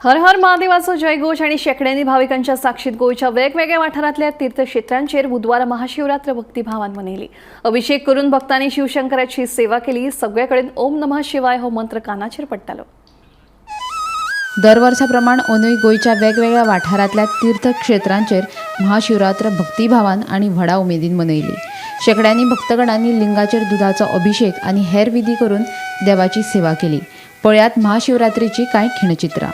हर हर महादेवाचो जयघोष आणि शेकड्यांनी भाविकांच्या साक्षीत गोयच्या वेगवेगळ्या वाठारांतल्या तीर्थक्षेत्रांचेर बुधवार महाशिवरात्र भक्तिभावान मनयली। अभिषेक करून भक्तांनी शिवशंकराची सेवा केली। सगळ्याकडेन ओम नमः शिवाय हो मंत्र कानाचेर पडटालो। दर वर्षाप्रमाण अंदूय गोयच्या वेगवेगळ्या वाठारांतल्या तीर्थक्षेत्रांचेर महाशिवरात्र भक्तिभावान आणि व्हडा उमेदीन मनयली। शेकड्यांनी भक्तगणांनी लिंगाचेर दुधाचो अभिषेक आणि हेर विधी करून देवाची सेवा केली। पळयात महाशिवरात्रीची कांय खिणचित्रां।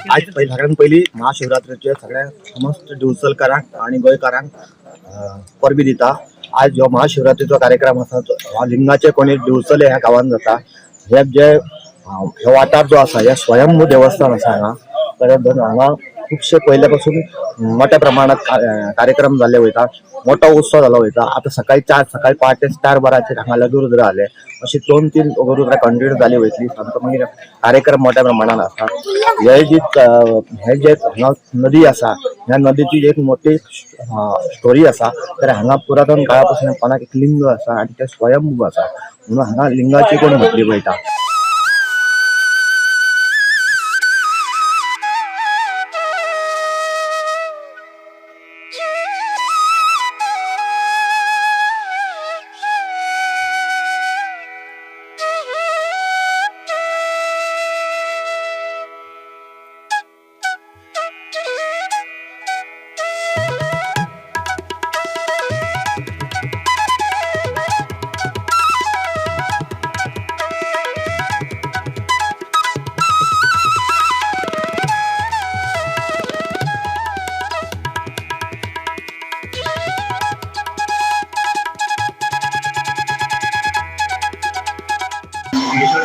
आज सगळ्यात पहिली महाशिवरात्रीचे सगळ्या समस्त दिवचलकारांक आणि गोंयकारांक परबी दिता। आज जो महाशिवरात्रीचो कार्यक्रम आसा तो लिंगाचे कोणी दिवचले ह्या गावात जाता। हे जे हे वाठार जो आसा हे स्वयंभू देवस्थान आसा हांगा, तर हांगा खूबशे पयले पासून मोठ्या प्रमाणात कार्यक्रम जाल्ले वयता, मोठो उत्सव जालो वयता। आता सकाळी पहाटे 4:12 हांगा लघुरुद्र जाले, अशी 2-3 लघुरुद्र कंटिन्यू जाली वयतली। मागीर कार्यक्रम मोठ्या प्रमाणात आसा। हे जे हांगा नदी आसा, ह्या नदीची एक मोठी स्टोरी आसा। तर हांगा पुरातन काळापासून कोणाक एक लिंग आसा आणि ते स्वयंभू आसा, म्हणून हांगा लिंगाची कोण म्हटली वयता।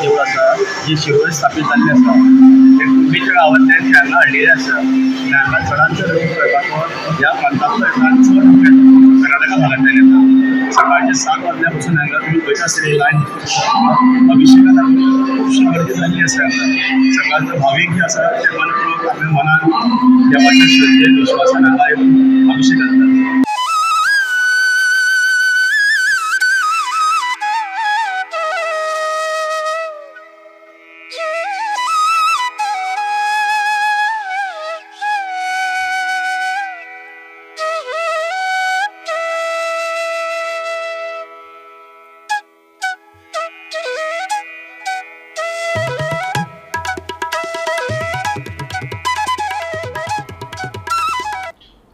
देऊळ आसा जी शिवोळे स्थापीत जाल्ली आसा, ते कुंभीच्या गांवांतल्यान हांगा हाडिल्लें आसा। हांगा चडांत चड लोक पळयपाक ह्या प्रांतांतलो चड